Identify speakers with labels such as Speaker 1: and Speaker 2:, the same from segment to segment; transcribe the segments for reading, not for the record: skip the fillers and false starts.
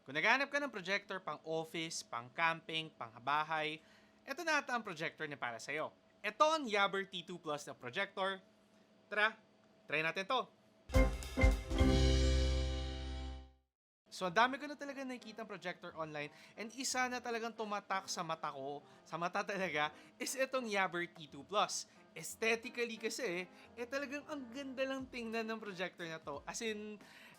Speaker 1: Kung naghahanap ka ng projector pang office, pang camping, pang bahay, eto na ata ang projector na para sa'yo. Ito ang Yabber T2 Plus na projector. Tara, try natin to. So, ang dami ko na talaga nakikita projector online and isa na talagang tumatak sa mata ko, sa mata talaga, is itong Yabber T2 Plus. Aesthetically kasi, talagang ang ganda lang tingnan ng projector na to. As in,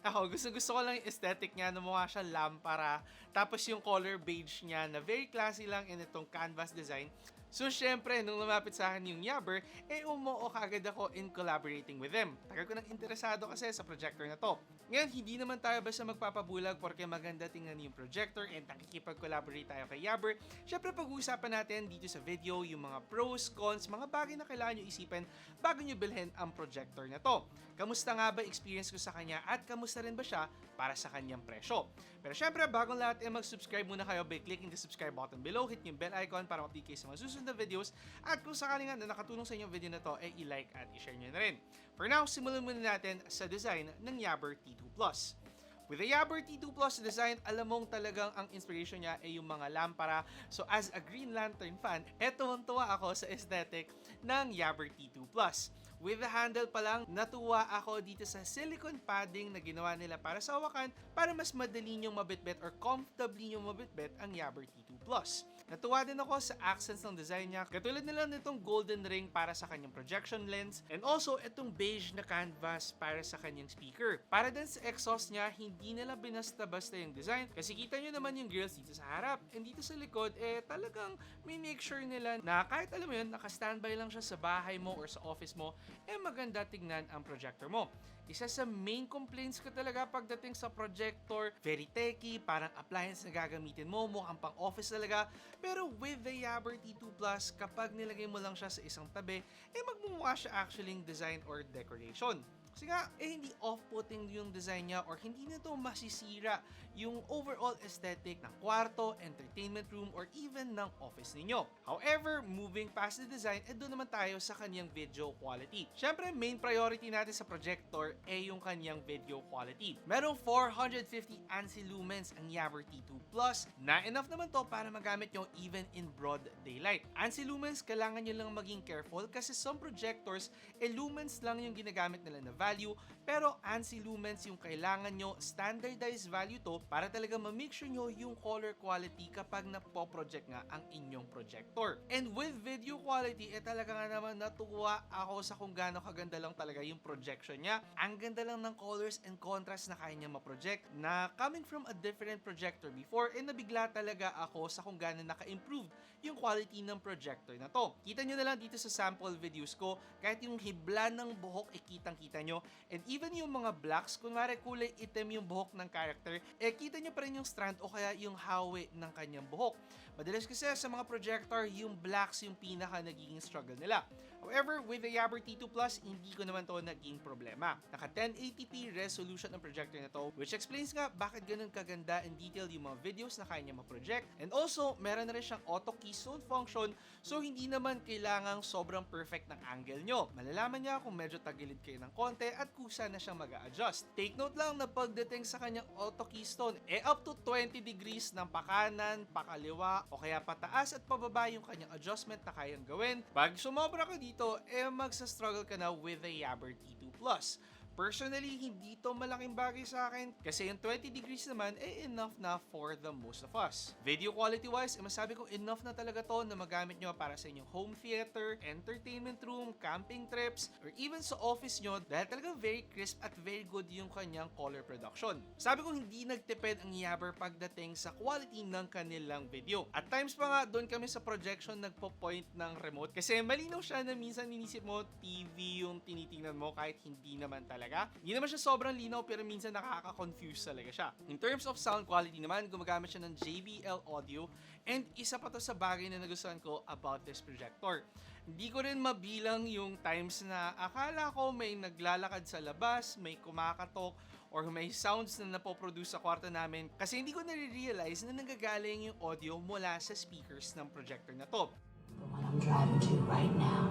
Speaker 1: ako, gusto ko lang yung aesthetic niya na mukha siya lampara. Tapos yung color beige niya na very classy lang in itong canvas design. So, syempre, nung lumapit sa akin yung Yabber, umuo kagad ako in collaborating with them. Tagal ko nang interesado kasi sa projector na to. Ngayon, hindi naman tayo basta magpapabulag porque maganda tingnan yung projector and nakikipag-collaborate tayo kay Yabber. Syempre, pag-uusapan natin dito sa video yung mga pros, cons, mga bagay na kailangan nyo isipin bago nyo bilhin ang projector na to. Kamusta nga ba experience ko sa kanya at kamusta rin ba siya para sa kanyang presyo? Pero syempre, bagong lahat mag-subscribe muna kayo by clicking the subscribe button below, hit yung bell icon para ma-update kayo sa mga susunod na videos at kung sakali nga na nakatulong sa inyo video na to, i-like at i-share nyo na rin. For now, simulan muna natin sa design ng Yabber T2 Plus. With the Yabber T2 Plus design, alam mong talagang ang inspiration niya ay yung mga lampara. So as a Green Lantern fan, tuwang-tuwa ako sa aesthetic ng Yabber T2 Plus. With the handle pa lang, natuwa ako dito sa silicone padding na ginawa nila para sa hawakan para mas madali nyong mabitbit or comfortably nyong mabitbit ang Yabber T2 Plus. Natuwa din ako sa accents ng design niya, katulad nila nitong golden ring para sa kanyang projection lens and also itong beige na canvas para sa kanyang speaker. Para din sa exhaust niya, hindi nila binasta-basta yung design kasi kita nyo naman yung grills dito sa harap and dito sa likod talagang may make sure nila na kahit alam mo yun, naka-standby lang siya sa bahay mo or sa office mo, maganda tignan ang projector mo. Isa sa main complaints ko talaga pagdating sa projector, very techy, parang appliance na gagamitin mo, mukhang pang office talaga. Pero with the Yabber T2 Plus, kapag nilagay mo lang siya sa isang tabi, magmumukha siya actually design or decoration. Kasi nga, hindi off-putting yung design niya or hindi na ito masisira yung overall aesthetic ng kwarto, entertainment room, or even ng office ninyo. However, moving past the design, doon naman tayo sa kanyang video quality. Siyempre, main priority natin sa projector yung kanyang video quality. Merong 450 ANSI lumens ang Yabber T2 Plus na enough naman to para magamit nyo even in broad daylight. ANSI lumens, kailangan nyo lang maging careful kasi some projectors, lumens lang yung ginagamit nila na value, pero ANSI lumens yung kailangan nyo, standardized value to para talaga ma-make sure nyo yung color quality kapag napo-project nga ang inyong projector. And with video quality, talaga nga naman natuwa ako sa kung gaano kaganda lang talaga yung projection niya. Ang ganda lang ng colors and contrast na kaya niya ma-project na coming from a different projector before, nabigla talaga ako sa kung gaano naka-improve yung quality ng projector na to. Kita nyo na lang dito sa sample videos ko, kahit yung hibla ng buhok kitang-kita nyo. And even yung mga blacks, kunwari kulay itim yung buhok ng character, kita nyo pa rin yung strand o kaya yung hawi ng kanyang buhok. Madalas kasi sa mga projector, yung blacks yung pinaka nagiging struggle nila. However, with the Yabber T2 Plus, hindi ko naman to naging problema. Naka 1080p resolution ang projector na to, which explains nga bakit ganun kaganda and detailed yung mga videos na kaya niya ma-project. And also, meron na rin siyang auto keystone function, so hindi naman kailangang sobrang perfect ng angle nyo. Malalaman niya kung medyo tagilid kayo ng konti at kusa na siyang mag-a-adjust. Take note lang na pagdating sa kanyang auto keystone, up to 20 degrees ng pakanan, pakaliwa, o kaya pataas at pababa yung kanyang adjustment na kayang gawin. Pag sumobra ka dito, magsa-struggle ka na with the Yabber T2 Plus. Personally, hindi to malaking bagay sa akin kasi yung 20 degrees naman enough na for the most of us. Video quality wise, masabi ko enough na talaga to na magamit nyo para sa inyong home theater, entertainment room, camping trips, or even sa office nyo dahil talagang very crisp at very good yung kanyang color production. Sabi ko hindi nagtipid ang Yabber pagdating sa quality ng kanilang video. At times pa nga doon kami sa projection nagpo-point ng remote kasi malinaw siya na minsan inisip mo TV yung tinitingnan mo kahit hindi naman talaga. Hindi naman siya sobrang linaw pero minsan nakaka-confuse talaga siya. In terms of sound quality naman, gumagamit siya ng JBL audio and isa pa to sa bagay na nagustuhan ko about this projector. Hindi ko rin mabilang yung times na akala ko may naglalakad sa labas, may kumakatok, or may sounds na napoproduce sa kwarto namin kasi hindi ko nare-realize na nanggagaling yung audio mula sa speakers ng projector na to.
Speaker 2: The one I'm driving to right now.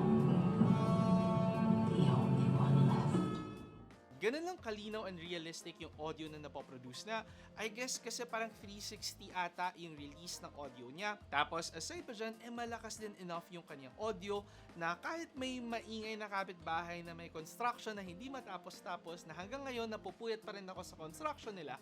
Speaker 2: The only one left.
Speaker 1: Ganun lang kalinaw and realistic yung audio na napoproduce na. I guess kasi parang 360 ata yung release ng audio niya. Tapos aside pa dyan, malakas din enough yung kanyang audio na kahit may maingay na kapitbahay na may construction na hindi matapos-tapos na hanggang ngayon napupuyat pa rin ako sa construction nila,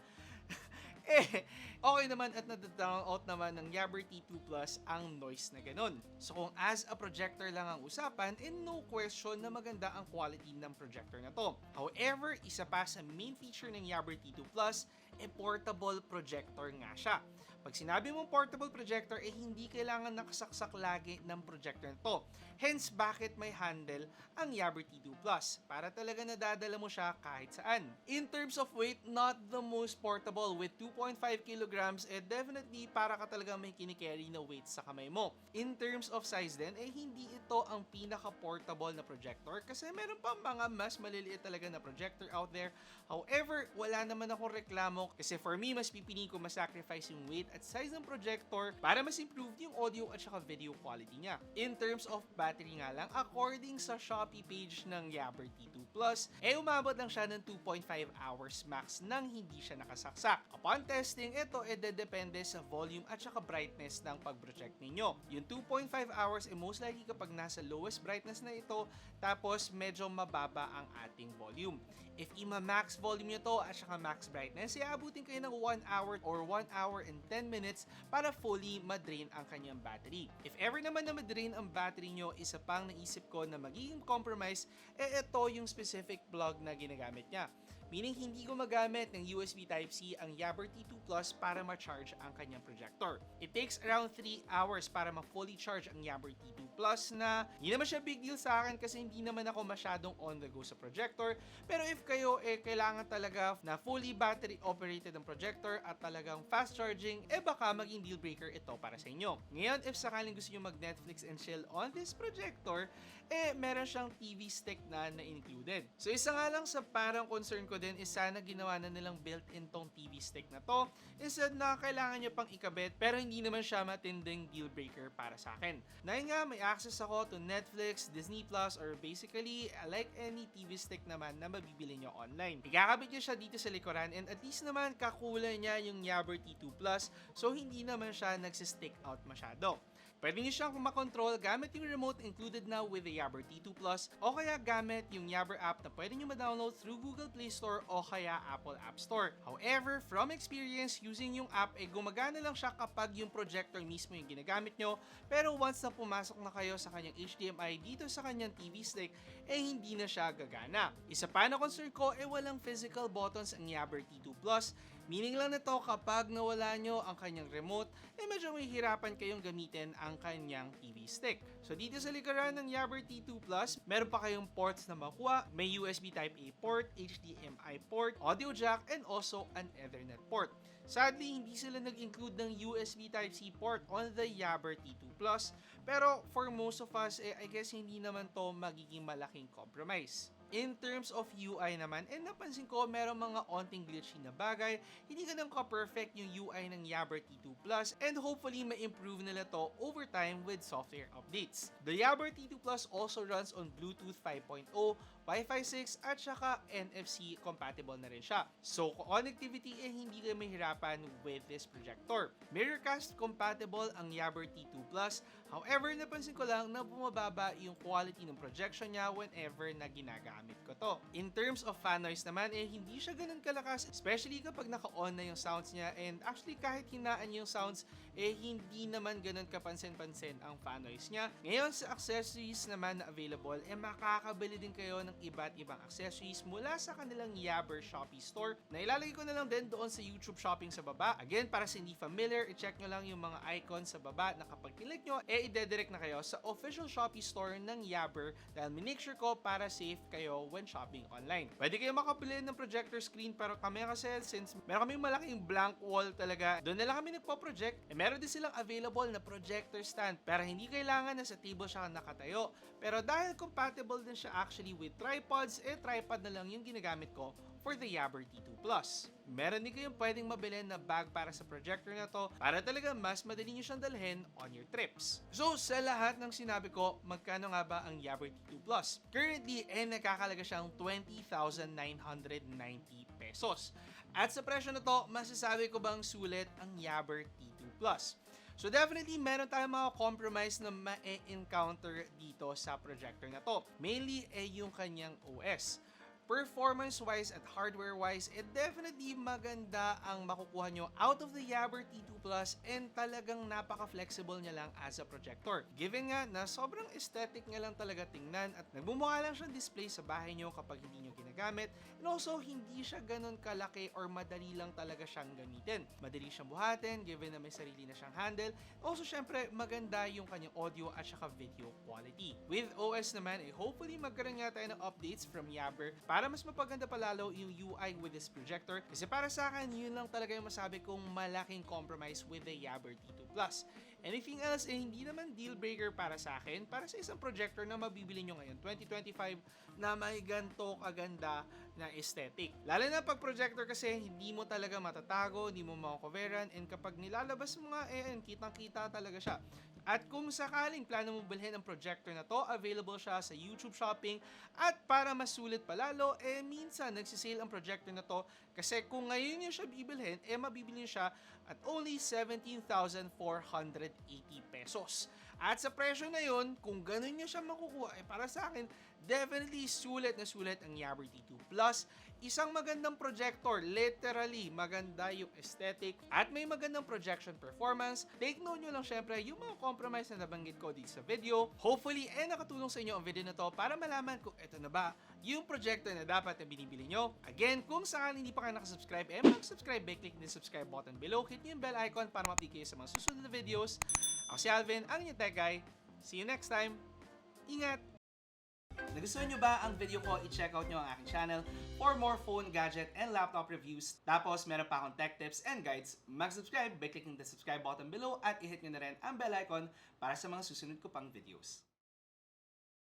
Speaker 1: okay naman at nadadown out naman ng Yabber T2 Plus ang noise na ganun. So kung as a projector lang ang usapan, no question na maganda ang quality ng projector na to. However, isa pa sa main feature ng Yabber T2 Plus, portable projector nga siya. Pag sinabi mong portable projector, hindi kailangan nakasaksak lagi ng projector na to. Hence, bakit may handle ang Yabber T2 Plus? Para talaga nadadala mo siya kahit saan. In terms of weight, not the most portable. With 2.5 kilograms, definitely para ka talaga may kinikerry na weight sa kamay mo. In terms of size din, hindi ito ang pinaka-portable na projector kasi meron pa mga mas maliliit talaga na projector out there. However, wala naman akong reklamo kasi for me, mas pipiliin ko masacrifice yung weight at size ng projector para mas improve yung audio at saka video quality niya. In terms of battery nga lang, according sa Shopee page ng Yabber T2 Plus, umabot lang siya ng 2.5 hours max nang hindi siya nakasaksak. Upon testing, ito depende sa volume at saka brightness ng pag-project ninyo. Yung 2.5 hours most likely kapag nasa lowest brightness na ito, tapos medyo mababa ang ating volume. If ima-max volume nyo to at saka max brightness, iabutin kayo ng 1 hour or 1 hour and 10 minutes para fully madrain ang kanyang battery. If ever naman na madrain ang battery nyo, isa pang naisip ko na magiging compromise, ito yung specific plug na ginagamit niya. Meaning hindi gumagamit ng USB Type-C ang Yabber T2 Plus para ma-charge ang kanyang projector. It takes around 3 hours para ma-fully charge ang Yabber T2 Plus na hindi naman siya big deal sa akin kasi hindi naman ako masyadong on the go sa projector. Pero if kayo kailangan talaga na fully battery operated ang projector at talagang fast charging, baka maging deal breaker ito para sa inyo. Ngayon, if sakaling gusto nyo mag-Netflix and chill on this projector, meron siyang TV stick na included. So isa nga lang sa parang concern ko din is sana ginawa na nilang built-in tong TV stick na to instead na kailangan nyo pang ikabit pero hindi naman siya matinding deal breaker para sa akin. Dahil nga may access ako to Netflix, Disney Plus or basically like any TV stick naman na mabibili nyo online. Ikakabit nyo siya dito sa likuran and at least naman kakulay niya yung Yabber T2 Plus so hindi naman siya nagsistick out masyado. Pwede nyo siyang makontrol gamit yung remote included na with the Yabber T2 Plus o kaya gamit yung Yabber app na pwede nyo ma-download through Google Play Store o kaya Apple App Store. However, from experience, using yung app gumagana lang siya kapag yung projector mismo yung ginagamit nyo pero once na pumasok na kayo sa kanyang HDMI dito sa kanyang TV stick, hindi na siya gagana. Isa pa na concern ko, walang physical buttons ang Yabber T2 Plus. Meaning lang nito kapag nawala nyo ang kanyang remote, medyo may hirapan kayong gamitin ang kanyang TV stick. So dito sa likuran ng Yabber T2 Plus, meron pa kayong ports na makuha. May USB Type-A port, HDMI port, audio jack, and also an Ethernet port. Sadly, hindi sila nag-include ng USB Type-C port on the Yabber T2 Plus. Pero for most of us, I guess hindi naman to magiging malaking compromise. In terms of UI naman, napansin ko meron mga onting glitchy na bagay, hindi ganun ka-perfect yung UI ng Yabber T2 Plus and hopefully ma-improve nila to over time with software updates. The Yabber T2 Plus also runs on Bluetooth 5.0, Wi-Fi 6 at saka NFC compatible na rin siya. So connectivity hindi kayo mahirapan with this projector. Mirrorcast compatible ang Yabber T2 Plus. However, napansin ko lang na bumababa yung quality ng projection niya whenever na ginagamit ko to. In terms of fan noise naman, hindi siya ganun kalakas, especially kapag naka-on na yung sounds niya and actually kahit hinaan yung sounds, hindi naman ganun kapansin-pansin ang fan noise niya. Ngayon sa accessories naman na available, makakabili din kayo ng iba't ibang accessories mula sa kanilang Yabber Shopee store na ilalagay ko na lang din doon sa YouTube shopping sa baba. Again, para sa hindi familiar, i-check nyo lang yung mga icons sa baba na kapag click nyo, i-dedirect na kayo sa official Shopee store ng Yabber dahil minake sure ko para safe kayo when shopping online. Pwede kayo makabili ng projector screen pero kami kasi since meron kaming malaking blank wall talaga, doon na lang kami nagpo-project. Meron din silang available na projector stand pero hindi kailangan na sa table siya nakatayo. Pero dahil compatible din siya actually with tripods, tripod na lang yung ginagamit ko for the Yabber T2 Plus. Meron din kayong pwedeng mabili na bag para sa projector na to para talaga mas madali nyo siyang dalhin on your trips. So sa lahat ng sinabi ko, magkano nga ba ang Yabber T2 Plus? Currently, nakakalaga siyang 20,990 pesos. At sa presyo na to, masasabi ko bang sulit ang Yabber T2 Plus? So definitely, meron tayong mga compromise na ma-encounter dito sa projector na to. Mainly, yung kanyang OS. Performance-wise at hardware-wise, definitely maganda ang makukuha nyo out of the Yabber T2 Plus and talagang napaka-flexible niya lang as a projector. Given nga na sobrang aesthetic nga lang talaga tingnan at nagmumukha lang siyang display sa bahay nyo kapag hindi nyo ginagamit, and also hindi siya ganun kalaki or madali lang talaga siyang gamitin. Madali siyang buhatin given na may sarili na siyang handle. Also syempre maganda yung kanyang audio at saka video quality. With OS naman, hopefully magkaroon nga tayo ng updates from Yabber para mas mapaganda pa lalo yung UI with this projector. Kasi para sa akin, yun lang talaga yung masabi kong malaking compromise with the Yabber T2 Plus. Anything else, hindi naman deal breaker para sa akin, para sa isang projector na mabibili nyo ngayon, 2025, na may ganito kaganda na aesthetic. Lalo na pag projector kasi, hindi mo talaga matatago, hindi mo makakoveran, and kapag nilalabas mo nga, kitang-kita talaga siya. At kung sakaling plano mo bilhin ang projector na to, available siya sa YouTube Shopping. At para mas sulit pa lalo, minsan nagsisale ang projector na to kasi kung ngayon nyo siya bibilhin, mabibili nyo siya at only 17,480 pesos. At sa presyo na yun, kung ganun nyo siya makukuha, para sa akin, definitely sulit na sulit ang Yabber T2 Plus. Isang magandang projector, literally maganda yung aesthetic at may magandang projection performance. Take note nyo lang syempre yung mga compromise na nabanggit ko dito sa video. Hopefully, nakatulong sa inyo ang video na to para malaman kung ito na ba yung projector na dapat na binibili nyo. Again, kung sakaling hindi pa kayo nakasubscribe, mag-subscribe by clicking the subscribe button below. Hit nyo yung bell icon para ma-update kayo sa mga susunod na videos. Ako si Alvin, ang inyong tech guy. See you next time. Ingat! Nagustuhan nyo ba ang video ko? I-check out nyo ang aking channel for more phone, gadget, and laptop reviews. Tapos, meron pa akong tech tips and guides. Mag-subscribe by clicking the subscribe button below at i-hit nyo na rin ang bell icon para sa mga susunod ko pang videos.